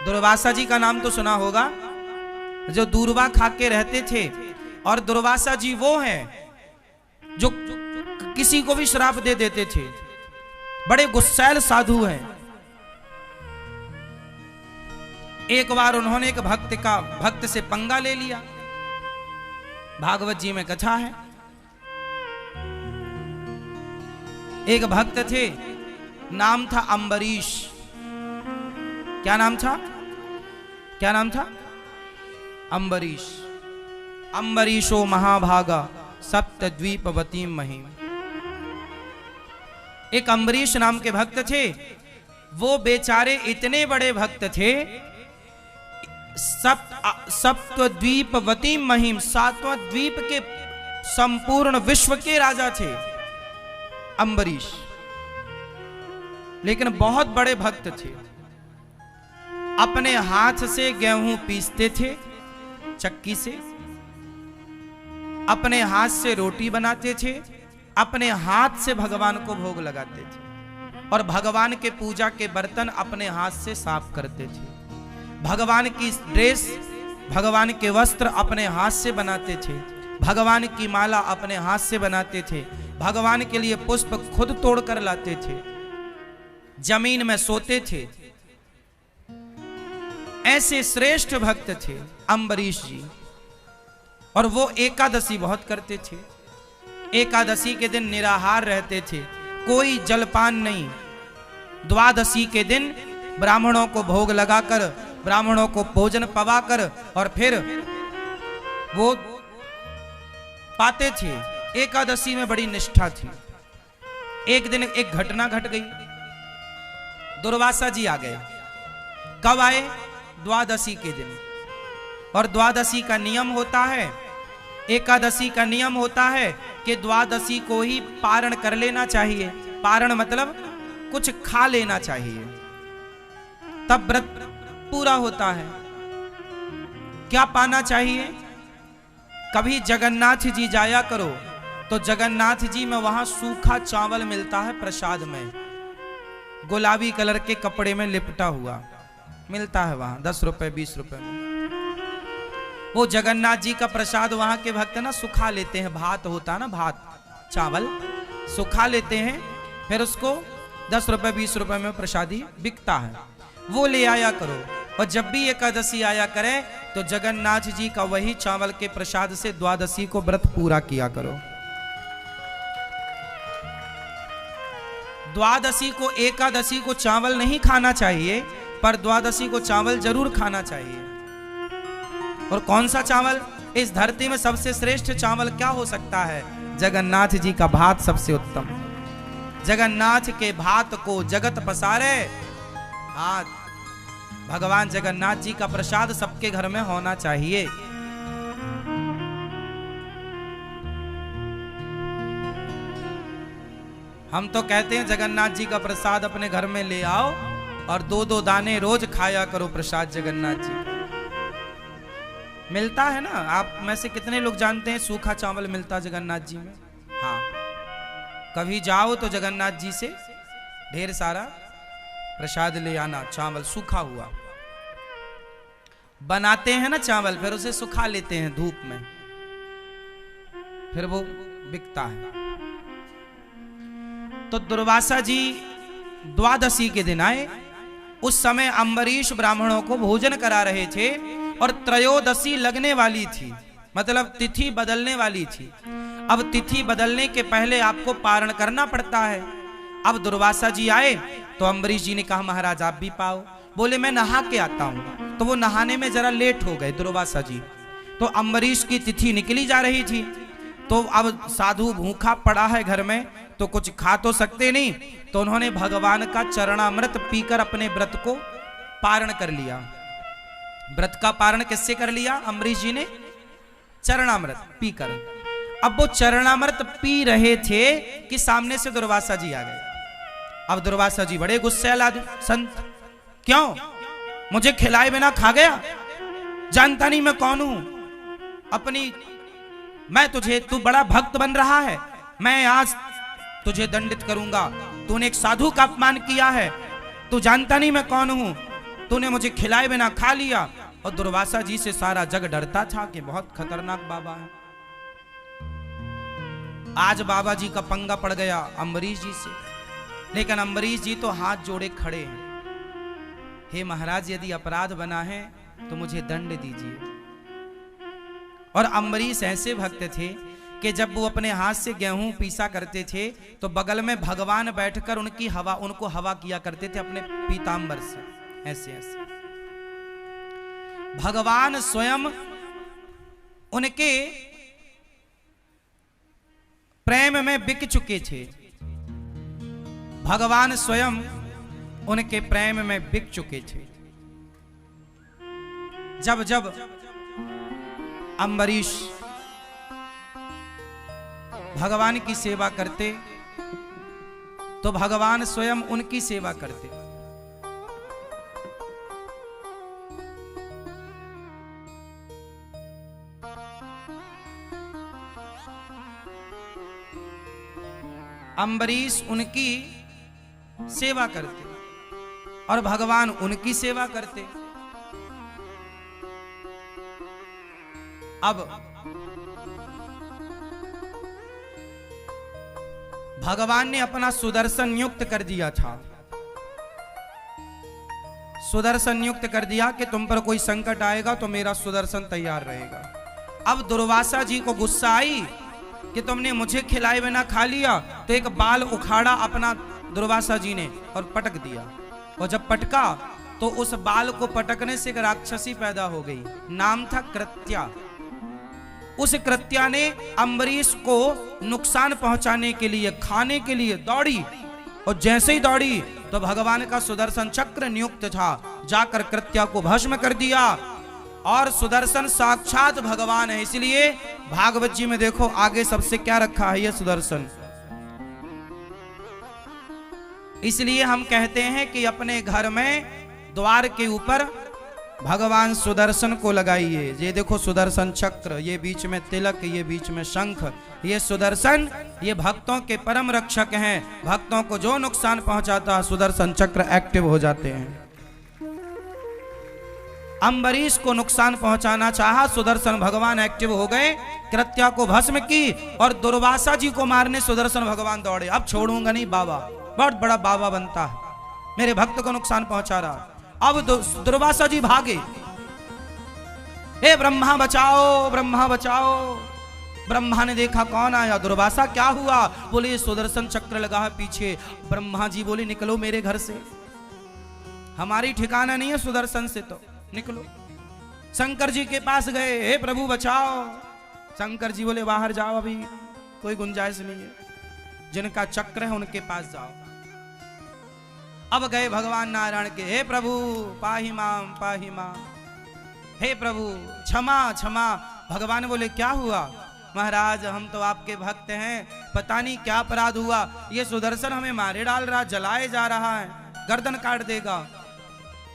दुर्वासा जी का नाम तो सुना होगा, जो दूर्वा खा के रहते थे। और दुर्वासा जी वो हैं जो किसी को भी श्राप दे देते थे, बड़े गुस्सैल साधु हैं। एक बार उन्होंने एक भक्त से पंगा ले लिया। भागवत जी में कथा है, एक भक्त थे, नाम था अम्बरीश। क्या नाम था? क्या नाम था? अम्बरीश। अम्बरीशो महाभागा सप्तद्वीपवती महिम। एक अम्बरीश नाम के भक्त थे। वो बेचारे इतने बड़े भक्त थे, सप्तद्वीपवती महिम, 7वां द्वीप के संपूर्ण विश्व के राजा थे अम्बरीश, लेकिन बहुत बड़े भक्त थे। अपने हाथ से गेहूं पीसते थे चक्की से, अपने हाथ से रोटी बनाते थे, अपने हाथ से भगवान को भोग लगाते थे, और भगवान के पूजा के बर्तन अपने हाथ से साफ करते थे। भगवान की ड्रेस, भगवान के वस्त्र अपने हाथ से बनाते थे, भगवान की माला अपने हाथ से बनाते थे, भगवान के लिए पुष्प खुद तोड़ कर लाते थे, जमीन में सोते थे। ऐसे श्रेष्ठ भक्त थे अम्बरीश जी। और वो एकादशी बहुत करते थे। एकादशी के दिन निराहार रहते थे, कोई जलपान नहीं। द्वादशी के दिन ब्राह्मणों को भोग लगाकर, ब्राह्मणों को भोजन पवाकर और फिर वो पाते थे। एकादशी में बड़ी निष्ठा थी। एक दिन एक घटना घट गई, दुर्वासा जी आ गए। कब आए? द्वादशी के दिन। और द्वादशी का नियम होता है, एकादशी का नियम होता है कि द्वादशी को ही पारण कर लेना चाहिए। पारण मतलब कुछ खा लेना चाहिए, तब व्रत पूरा होता है। क्या पाना चाहिए? कभी जगन्नाथ जी जाया करो तो जगन्नाथ जी में वहां सूखा चावल मिलता है प्रसाद में, गुलाबी कलर के कपड़े में लिपटा हुआ मिलता है वहां, 10 रुपए 20 रुपए में। वो जगन्नाथ जी का प्रसाद वहां के भक्त ना सुखा लेते हैं। भात होता है ना, भात चावल सुखा लेते हैं, फिर उसको 10 रुपए 20 रुपए में प्रसादी बिकता है, वो ले आया करो। और जब भी एकादशी आया करे तो जगन्नाथ जी का वही चावल के प्रसाद से द्वादशी को व्रत पूरा किया करो। द्वादशी को, एकादशी को चावल नहीं खाना चाहिए, पर द्वादशी को चावल जरूर खाना चाहिए। और कौन सा चावल? इस धरती में सबसे श्रेष्ठ चावल क्या हो सकता है? जगन्नाथ जी का भात सबसे उत्तम। जगन्नाथ के भात को जगत पसारे हाथ। भगवान जगन्नाथ जी का प्रसाद सबके घर में होना चाहिए। हम तो कहते हैं जगन्नाथ जी का प्रसाद अपने घर में ले आओ और 2-2 दाने रोज खाया करो प्रसाद जगन्नाथ जी का। मिलता है ना, आप में से कितने लोग जानते हैं सूखा चावल मिलता जगन्नाथ जी में? हाँ, कभी जाओ तो जगन्नाथ जी से ढेर सारा प्रसाद ले आना। चावल सूखा हुआ बनाते हैं ना चावल, फिर उसे सुखा लेते हैं धूप में, फिर वो बिकता है। तो दुर्वासा जी द्वादशी के दिन आए। उस समय अम्बरीश ब्राह्मणों को भोजन करा रहे थे और त्रयोदशी लगने वाली थी, मतलब तिथि बदलने वाली थी। अब तिथि बदलने के पहले आपको पारण करना पड़ता है। अब दुर्वासा जी आए तो अम्बरीश जी ने कहा महाराज आप भी पाओ। बोले मैं नहा के आता हूं। तो वो नहाने में जरा लेट हो गए दुर्वासा जी। तो अम्बरीश की तिथि निकली जा रही थी, तो अब साधु भूखा पड़ा है घर में, तो कुछ खा तो सकते नहीं, तो उन्होंने भगवान का चरणामृत पीकर अपने व्रत को पारण कर लिया। व्रत का पारण किससे कर लिया? अम्बरीश जी ने चरणामृत पीकर। अब वो चरणामृत पी रहे थे कि सामने से दुर्वासा जी आ गए। अब दुर्वासा जी बड़े गुस्सैल संत, क्यों मुझे खिलाए बिना खा गया? जानता नहीं मैं कौन हूं? मैं तुझे, तू बड़ा भक्त बन रहा है, मैं आज तुझे दंडित करूंगा। तूने एक साधु का अपमान किया है, तू जानता नहीं मैं कौन हूं? तूने मुझे खिलाए बिना खा लिया। और दुर्वासा जी से सारा जग डरता था कि बहुत खतरनाक बाबा है। आज बाबा जी का पंगा पड़ गया अम्बरीश जी से, लेकिन अम्बरीश जी तो हाथ जोड़े खड़े हैं, हे महाराज यदि अपराध बना है तो मुझे दंड दीजिए। और अम्बरीश ऐसे भक्त थे कि जब वो अपने हाथ से गेहूं पीसा करते थे तो बगल में भगवान बैठकर उनको हवा किया करते थे अपने पीतांबर से, ऐसे ऐसे। भगवान स्वयं उनके प्रेम में बिक चुके थे, भगवान स्वयं उनके प्रेम में बिक चुके थे। जब जब अम्बरीश भगवान की सेवा करते तो भगवान स्वयं उनकी सेवा करते। अम्बरीश उनकी सेवा करते और भगवान उनकी सेवा करते। अब भगवान ने अपना सुदर्शन नियुक्त कर दिया था, सुदर्शन नियुक्त कर दिया कि तुम पर कोई संकट आएगा तो मेरा सुदर्शन तैयार रहेगा। अब दुर्वासा जी को गुस्सा आई कि तुमने मुझे खिलाए बिना खा लिया, तो एक बाल उखाड़ा अपना दुर्वासा जी ने और पटक दिया। और जब पटका तो उस बाल को पटकने से एक राक्षसी पैदा हो गई, नाम था कृत्या। उस कृत्या ने अम्बरीश को नुकसान पहुंचाने के लिए, खाने के लिए दौड़ी, और जैसे ही दौड़ी तो भगवान का सुदर्शन चक्र नियुक्त था, जाकर कृत्या को भस्म कर दिया। और सुदर्शन साक्षात भगवान है, इसलिए भागवत जी में देखो आगे सबसे क्या रखा है, यह सुदर्शन। इसलिए हम कहते हैं कि अपने घर में द्वार के ऊपर भगवान सुदर्शन को लगाइए। ये देखो सुदर्शन चक्र, ये बीच में तिलक, ये बीच में शंख, ये सुदर्शन, ये भक्तों के परम रक्षक हैं। भक्तों को जो नुकसान पहुंचाता है सुदर्शन चक्र एक्टिव हो जाते हैं। अम्बरीश को नुकसान पहुंचाना चाहा, सुदर्शन भगवान एक्टिव हो गए, कृत्या को भस्म की, और दुर्वासा जी को मारने सुदर्शन भगवान दौड़े। अब छोड़ूंगा नहीं बाबा, बहुत बड़ा बाबा बनता है, मेरे भक्त को नुकसान पहुंचा रहा। अब दुर्वासा जी भागे, हे ब्रह्मा बचाओ, ब्रह्मा बचाओ। ब्रह्मा ने देखा कौन आया, दुर्वासा क्या हुआ? बोले सुदर्शन चक्र लगा है पीछे। ब्रह्मा जी बोले निकलो मेरे घर से, हमारी ठिकाना नहीं है सुदर्शन से, तो निकलो। शंकर जी के पास गए, हे प्रभु बचाओ। शंकर जी बोले बाहर जाओ, अभी कोई गुंजाइश नहीं है, जिनका चक्र है उनके पास जाओ। अब गए भगवान नारायण के, हे प्रभु पाहि माम पाहि माम, हे प्रभु क्षमा क्षमा। भगवान बोले क्या हुआ? महाराज हम तो आपके भक्त हैं, पता नहीं क्या अपराध हुआ, ये सुदर्शन हमें मारे डाल रहा, जलाए जा रहा है, गर्दन काट देगा।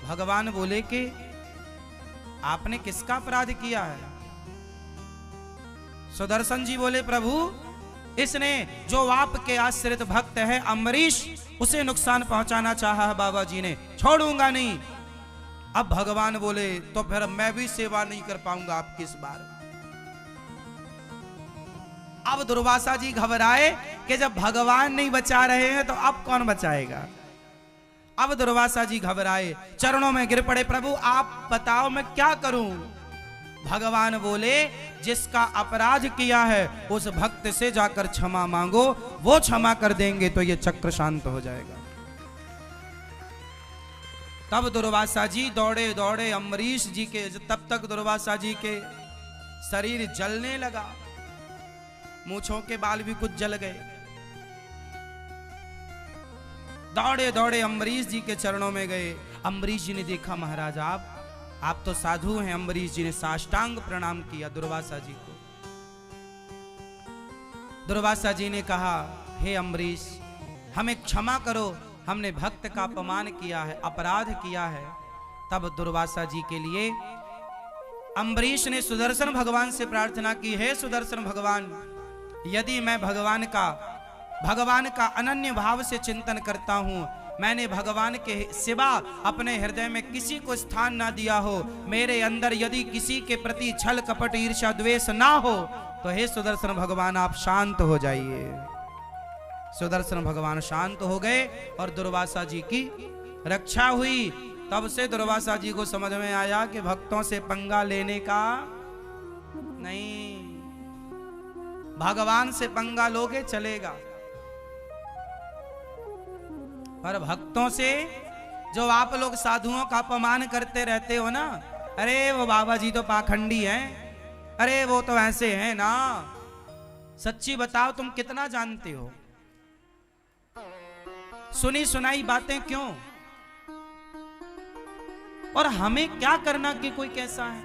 भगवान बोले कि आपने किसका अपराध किया है? सुदर्शन जी बोले प्रभु इसने जो आपके आश्रित भक्त है अम्बरीश, उसे नुकसान पहुंचाना चाहा है बाबा जी ने, छोड़ूंगा नहीं। अब भगवान बोले तो फिर मैं भी सेवा नहीं कर पाऊंगा आपकी इस बार। अब दुर्वासा जी घबराए कि जब भगवान नहीं बचा रहे हैं तो अब कौन बचाएगा। अब दुर्वासा जी घबराए, चरणों में गिर पड़े, प्रभु आप बताओ मैं क्या करूं। भगवान बोले जिसका अपराध किया है उस भक्त से जाकर क्षमा मांगो, वो क्षमा कर देंगे तो ये चक्र शांत हो जाएगा। तब दुर्वासा जी दौड़े दौड़े अम्बरीश जी के, तब तक दुर्वासा जी के शरीर जलने लगा, मूंछों के बाल भी कुछ जल गए। दौड़े दौड़े अम्बरीश जी के चरणों में गए। अम्बरीश जी ने देखा महाराज आप तो साधु हैं। अम्बरीश जी ने साष्टांग प्रणाम किया दुर्वासा जी को। दुर्वासा जी ने कहा हे अम्बरीश हमें क्षमा करो, हमने भक्त का अपमान किया है, अपराध किया है। तब दुर्वासा जी के लिए अम्बरीश ने सुदर्शन भगवान से प्रार्थना की, हे सुदर्शन भगवान यदि मैं भगवान का अनन्य भाव से चिंतन करता हूं, मैंने भगवान के सिवा अपने हृदय में किसी को स्थान ना दिया हो, मेरे अंदर यदि किसी के प्रति छल कपट ईर्ष्या द्वेष ना हो, तो हे सुदर्शन भगवान आप शांत हो जाइए। सुदर्शन भगवान शांत हो गए और दुर्वासा जी की रक्षा हुई। तब से दुर्वासा जी को समझ में आया कि भक्तों से पंगा लेने का नहीं, भगवान से पंगा लोगे चलेगा, पर भक्तों से, जो आप लोग साधुओं का अपमान करते रहते हो ना, अरे वो बाबा जी तो पाखंडी हैं, अरे वो तो ऐसे हैं ना, सच्ची बताओ तुम कितना जानते हो? सुनी सुनाई बातें क्यों? और हमें क्या करना कि कोई कैसा है?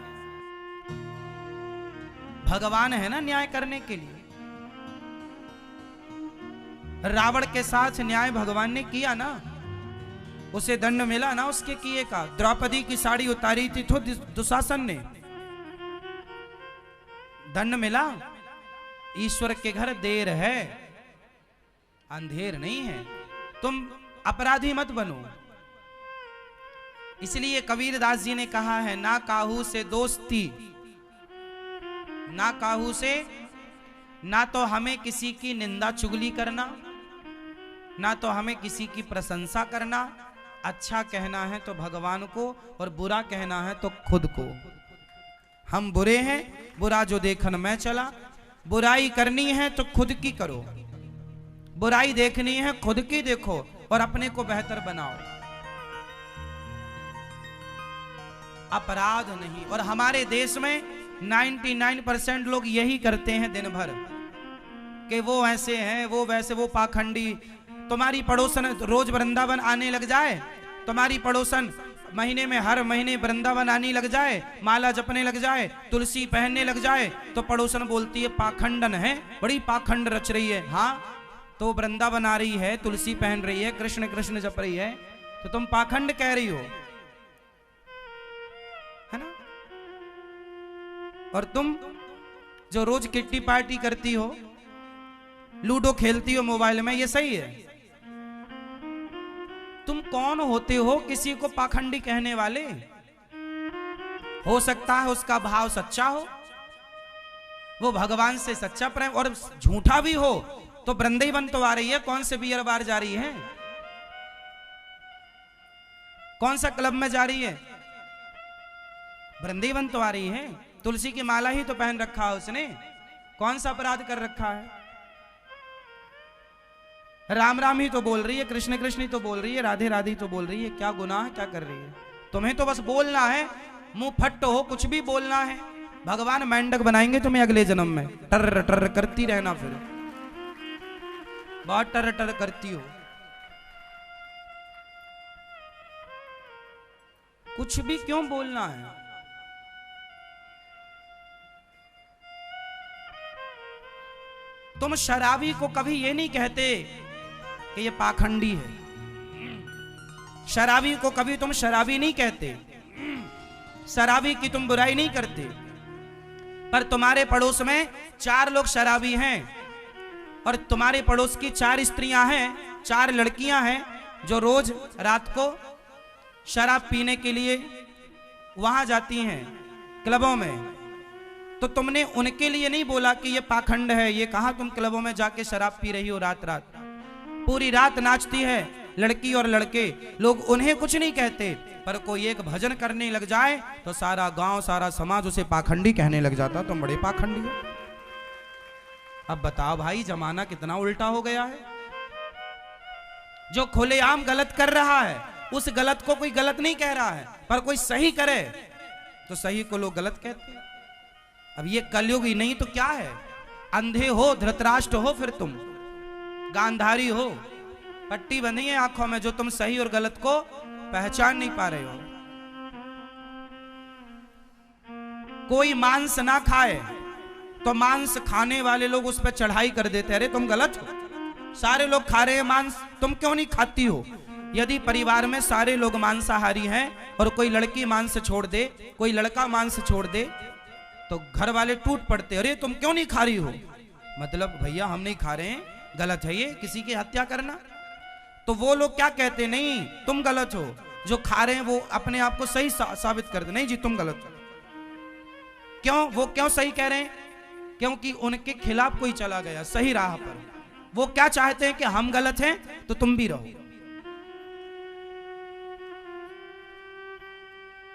भगवान है ना न्याय करने के लिए। रावण के साथ न्याय भगवान ने किया ना, उसे दंड मिला ना उसके किए का। द्रौपदी की साड़ी उतारी थी तो दुशासन ने, दंड मिला। ईश्वर के घर देर है, अंधेर नहीं है। तुम अपराधी मत बनो। इसलिए कबीरदास जी ने कहा है, ना काहू से दोस्ती, ना काहू से, ना तो हमें किसी की निंदा चुगली करना, ना तो हमें किसी की प्रशंसा करना। अच्छा कहना है तो भगवान को, और बुरा कहना है तो खुद को। हम बुरे हैं, बुरा जो देखन मैं चला। बुराई करनी है तो खुद की करो, बुराई देखनी है खुद की देखो, और अपने को बेहतर बनाओ। अपराध नहीं। और हमारे देश में 99% लोग यही करते हैं दिन भर, कि वो ऐसे हैं, वो वैसे, वो पाखंडी। तुम्हारी पड़ोसन रोज वृंदावन आने लग जाए, तुम्हारी पड़ोसन महीने में हर महीने वृंदावन आने लग जाए, माला जपने लग जाए, तुलसी पहनने लग जाए, तो पड़ोसन बोलती है पाखंडन है, बड़ी पाखंड रच रही है। हाँ, तो वृंदावन आ रही है, तुलसी पहन रही है, कृष्ण कृष्ण जप रही है, तो तुम पाखंड कह रही हो, है ना? और तुम जो रोज किट्टी पार्टी करती हो, लूडो खेलती हो मोबाइल में, ये सही है? तुम कौन होते हो किसी को पाखंडी कहने वाले? हो सकता है उसका भाव सच्चा हो, वो भगवान से सच्चा प्रेम, और झूठा भी हो तो वृंदावन तो आ रही है, कौन से बियर बार जा रही है, कौन सा क्लब में जा रही है? वृंदावन तो आ रही है। तुलसी की माला ही तो पहन रखा है उसने, कौन सा अपराध कर रखा है? राम राम ही तो बोल रही है, कृष्ण कृष्ण ही तो बोल रही है, राधे राधे तो बोल रही है, क्या गुनाह क्या कर रही है? तुम्हें तो बस बोलना है, मुंह फट हो, कुछ भी बोलना है। भगवान मेंढक बनाएंगे तुम्हें अगले जन्म में, टर टर करती रहना, फिर बहुत टर टर करती हो। कुछ भी क्यों बोलना है? तुम शराबी को कभी ये नहीं कहते कि ये पाखंडी है, शराबी को कभी तुम शराबी नहीं कहते, शराबी की तुम बुराई नहीं करते। पर तुम्हारे पड़ोस में 4 लोग शराबी हैं, और तुम्हारे पड़ोस की 4 स्त्रियां हैं, 4 लड़कियां हैं, जो रोज रात को शराब पीने के लिए वहां जाती हैं क्लबों में। तो तुमने उनके लिए नहीं बोला कि ये पाखंड है, ये कहा तुम क्लबों में जाके शराब पी रही हो, रात रात पूरी रात नाचती है लड़की और लड़के, लोग उन्हें कुछ नहीं कहते। पर कोई एक भजन करने लग जाए तो सारा गांव सारा समाज उसे पाखंडी कहने लग जाता, तुम बड़े पाखंडी हो। अब बताओ भाई, जमाना कितना उल्टा हो गया है। जो खुलेआम गलत कर रहा है उस गलत को कोई गलत नहीं कह रहा है, पर कोई सही करे तो सही को लोग गलत कहते हैं। अब ये कलयुग ही नहीं तो क्या है? अंधे हो, धृतराष्ट्र हो, फिर तुम गांधारी हो, पट्टी बंधी है आंखों में, जो तुम सही और गलत को पहचान नहीं पा रहे हो। कोई मांस ना खाए तो मांस खाने वाले लोग उस पर चढ़ाई कर देते, अरे तुम गलत हो, सारे लोग खा रहे हैं मांस, तुम क्यों नहीं खाती हो? यदि परिवार में सारे लोग मांसाहारी हैं और कोई लड़की मांस छोड़ दे, कोई लड़का मांस छोड़ दे, तो घर वाले टूट पड़ते, अरे तुम क्यों नहीं खा रही हो? मतलब भैया हम नहीं खा रहे हैं, गलत है ये, किसी की हत्या करना। तो वो लोग क्या कहते, नहीं तुम गलत हो, जो खा रहे हैं वो अपने आप को सही साबित करते, नहीं जी तुम गलत हो। क्यों? वो क्यों सही कह रहे हैं? क्योंकि उनके खिलाफ कोई चला गया सही राह पर। वो क्या चाहते हैं कि हम गलत हैं तो तुम भी रहो।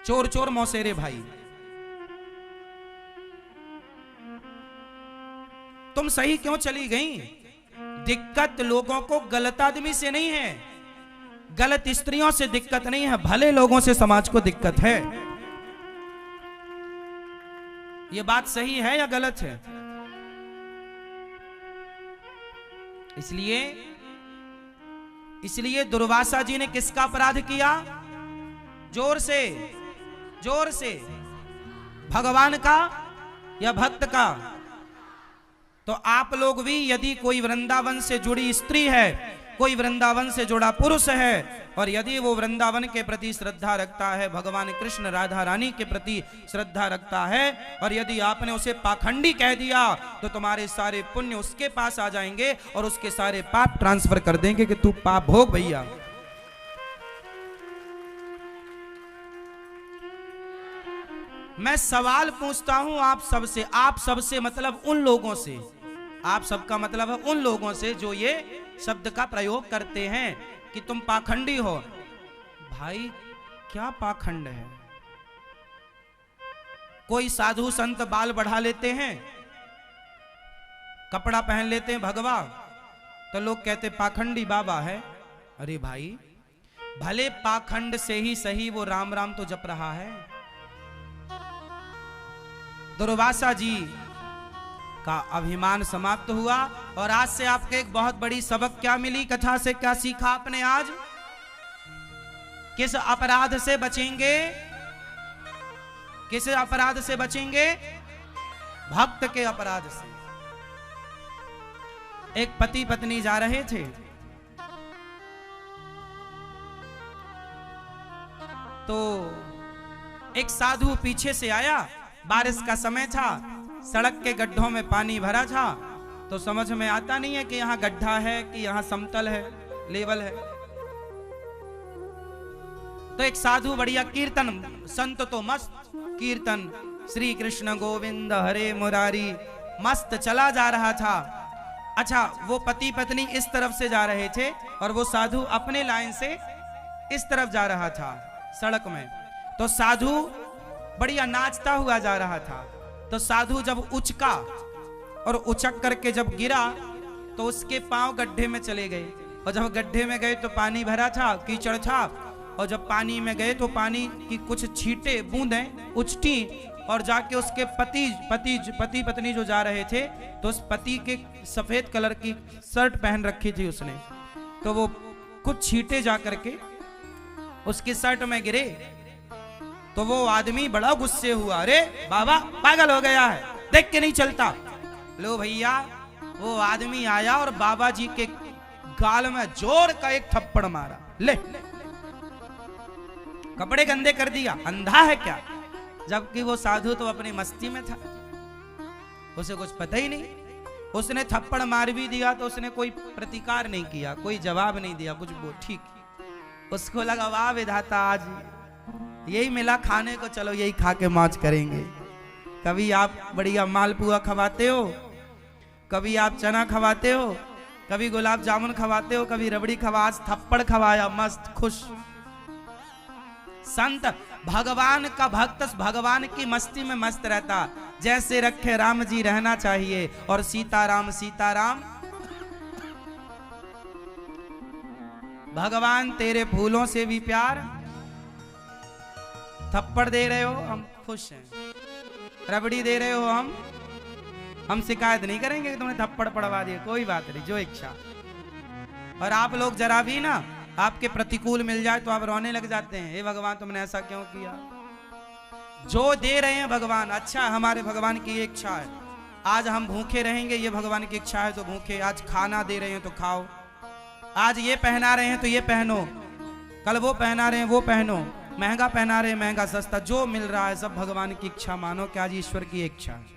चोर चोर मौसेरे भाई, तुम सही क्यों चली गई? दिक्कत लोगों को गलत आदमी से नहीं है, गलत स्त्रियों से दिक्कत नहीं है, भले लोगों से समाज को दिक्कत है। यह बात सही है या गलत है? इसलिए दुर्वासा जी ने किसका अपराध किया? जोर से भगवान का या भक्त का? तो आप लोग भी, यदि कोई वृंदावन से जुड़ी स्त्री है, कोई वृंदावन से जुड़ा पुरुष है, और यदि वो वृंदावन के प्रति श्रद्धा रखता है, भगवान कृष्ण राधा रानी के प्रति श्रद्धा रखता है, और यदि आपने उसे पाखंडी कह दिया तो तुम्हारे सारे पुण्य उसके पास आ जाएंगे और उसके सारे पाप ट्रांसफर कर देंगे कि तू पाप भोग भैया। मैं सवाल पूछता हूं आप सबसे मतलब उन लोगों से, आप सबका मतलब है उन लोगों से जो ये शब्द का प्रयोग करते हैं कि तुम पाखंडी हो। भाई क्या पाखंड है? कोई साधु संत बाल बढ़ा लेते हैं, कपड़ा पहन लेते हैं भगवा, तो लोग कहते पाखंडी बाबा है। अरे भाई, भले पाखंड से ही सही वो राम राम तो जप रहा है। दुर्वासा जी का अभिमान समाप्त हुआ, और आज से आपके एक बहुत बड़ी सबक क्या मिली, कथा से क्या सीखा आपने आज? किस अपराध से बचेंगे? किस अपराध से बचेंगे? भक्त के अपराध से। एक पति पत्नी जा रहे थे, तो एक साधु पीछे से आया, बारिश का समय था, सड़क के गड्ढों में पानी भरा था, तो समझ में आता नहीं है कि यहां गड्ढा है कि यहां समतल है, लेवल है। तो एक साधु बढ़िया कीर्तन, संत तो मस्त कीर्तन, श्री कृष्ण गोविंद हरे मुरारी, मस्त चला जा रहा था। अच्छा, वो पति पत्नी इस तरफ से जा रहे थे और वो साधु अपने लाइन से इस तरफ जा रहा था सड़क में। तो साधु बढ़िया नाचता हुआ जा रहा था। तो साधु जब उचका और उचक करके जब गिरा तो उसके पांव गड्ढे में चले गए, और जब गड्ढे में गए तो पानी भरा था, कीचड़ था, और जब पानी में गए तो पानी की कुछ छींटे बूंदें उचटी, और जाके उसके पति पत्नी जो जा रहे थे, तो उस पति के सफेद कलर की शर्ट पहन रखी थी उसने, तो वो कुछ छींटे जा करके उसकी शर्ट में गिरे। तो वो आदमी बड़ा गुस्से हुआ, अरे बाबा पागल हो गया है, देख के नहीं चलता। लो भैया, वो आदमी आया और बाबा जी के गाल में जोर का एक थप्पड़ मारा, ले कपड़े गंदे कर दिया, अंधा है क्या? जबकि वो साधु तो अपनी मस्ती में था, उसे कुछ पता ही नहीं। उसने थप्पड़ मार भी दिया तो उसने कोई प्रतिकार नहीं किया, कोई जवाब नहीं दिया, कुछ वो ठीक। उसको लगा वाह विधाता, आज यही मिला खाने को, चलो यही खा के मौज करेंगे। कभी आप बढ़िया मालपुआ खवाते हो, कभी आप चना खवाते हो, कभी गुलाब जामुन खवाते हो, कभी रबड़ी खवा, आज थप्पड़ खवाया, मस्त खुश। संत भगवान का भक्त भगवान की मस्ती में मस्त रहता, जैसे रखे राम जी रहना चाहिए, और सीताराम सीताराम। भगवान तेरे फूलों से भी प्यार, थप्पड़ दे रहे हो हम खुश हैं, रबड़ी दे रहे हो हम शिकायत नहीं करेंगे कि तुमने थप्पड़ पड़वा दिए, कोई बात नहीं, जो इच्छा। और आप लोग जरा भी ना आपके प्रतिकूल मिल जाए तो आप रोने लग जाते हैं, हे भगवान तुमने ऐसा क्यों किया। जो दे रहे हैं भगवान, अच्छा हमारे भगवान की इच्छा है, आज हम भूखे रहेंगे, ये भगवान की इच्छा है तो भूखे। आज खाना दे रहे हैं तो खाओ, आज ये पहना रहे हैं तो ये पहनो, कल वो पहना रहे हैं वो पहनो, महंगा पहना रहे हैं महंगा सस्ता, जो मिल रहा है सब भगवान की इच्छा मानो कि आज ईश्वर की इच्छा है।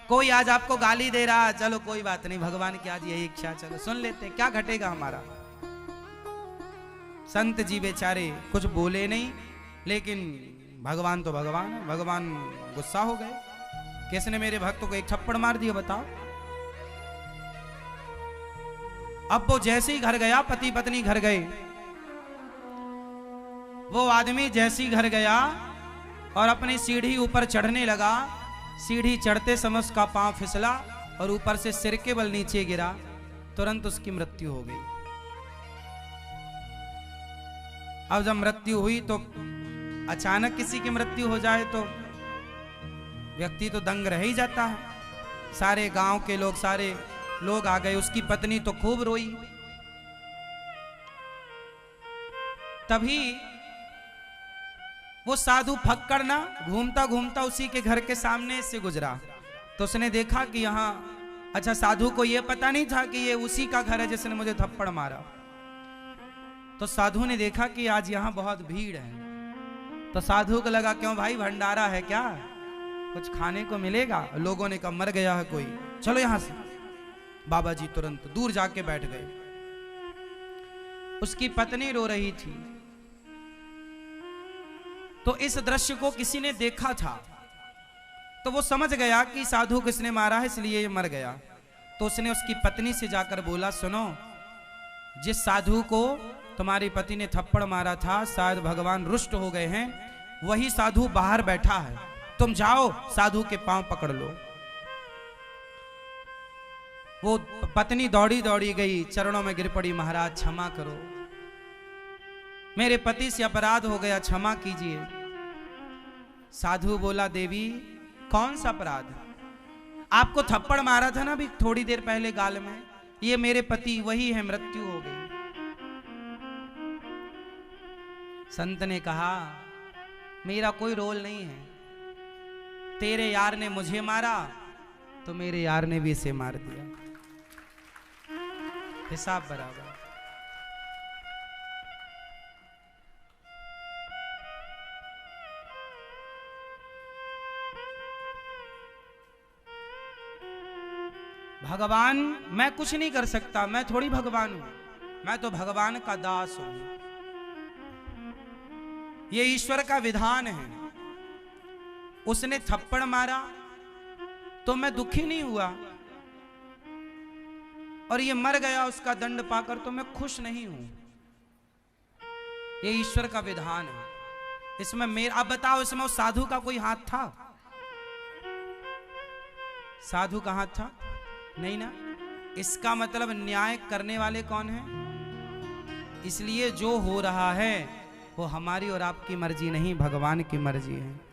कोई आज आपको गाली दे रहा, चलो कोई बात नहीं, भगवान की आज यही इच्छा, चलो सुन लेते हैं, क्या घटेगा हमारा। संत जी बेचारे कुछ बोले नहीं, लेकिन भगवान तो भगवान है। भगवान गुस्सा हो गए, किसने मेरे भक्त को एक थप्पड़ मार दिया बताओ। अब वो जैसे ही घर गया, पति पत्नी घर गए, वो आदमी जैसे ही घर गया और अपनी सीढ़ी ऊपर चढ़ने लगा, सीढ़ी चढ़ते समय उसका पांव फिसला और ऊपर से सिर के बल नीचे गिरा, तुरंत उसकी मृत्यु हो गई। अब जब मृत्यु हुई तो अचानक किसी की मृत्यु हो जाए तो व्यक्ति तो दंग रह ही जाता है। सारे गांव के लोग, सारे लोग आ गए, उसकी पत्नी तो खूब रोई। तभी वो साधु फक्कड़ ना घूमता घूमता उसी के घर के सामने से गुजरा, तो उसने देखा कि यहाँ, अच्छा साधु को ये पता नहीं था कि ये उसी का घर है जिसने मुझे थप्पड़ मारा। तो साधु ने देखा कि आज यहाँ बहुत भीड़ है, तो साधु को लगा क्यों भाई भंडारा है क्या, कुछ खाने को मिलेगा। लोगों ने कहा मर गया है कोई, चलो यहां से। बाबा जी तुरंत दूर जाके बैठ गए। उसकी पत्नी रो रही थी, तो इस दृश्य को किसी ने देखा था, तो वो समझ गया कि साधु किसने मारा है, इसलिए ये मर गया। तो उसने उसकी पत्नी से जाकर बोला, सुनो, जिस साधु को तुम्हारी पति ने थप्पड़ मारा था, शायद भगवान रुष्ट हो गए हैं, वही साधु बाहर बैठा है, तुम जाओ साधु के पांव पकड़ लो। वो पत्नी दौड़ी दौड़ी गई, चरणों में गिर पड़ी, महाराज क्षमा करो, मेरे पति से अपराध हो गया, क्षमा कीजिए। साधु बोला, देवी कौन सा अपराध, आपको थप्पड़ मारा था ना अभी थोड़ी देर पहले गाल में, ये मेरे पति वही है, मृत्यु हो गई। संत ने कहा, मेरा कोई रोल नहीं है, तेरे यार ने मुझे मारा तो मेरे यार ने भी इसे मार दिया, हिसाब बराबर। भगवान मैं कुछ नहीं कर सकता, मैं थोड़ी भगवान हूं, मैं तो भगवान का दास हूं, ये ईश्वर का विधान है। उसने थप्पड़ मारा तो मैं दुखी नहीं हुआ, और ये मर गया उसका दंड पाकर तो मैं खुश नहीं हूं। ये ईश्वर का विधान है, इसमें मेरा, अब बताओ इसमें उस साधु का कोई हाथ था? साधु का हाथ था? नहीं ना। इसका मतलब न्याय करने वाले कौन है? इसलिए जो हो रहा है वो हमारी और आपकी मर्जी नहीं, भगवान की मर्जी है।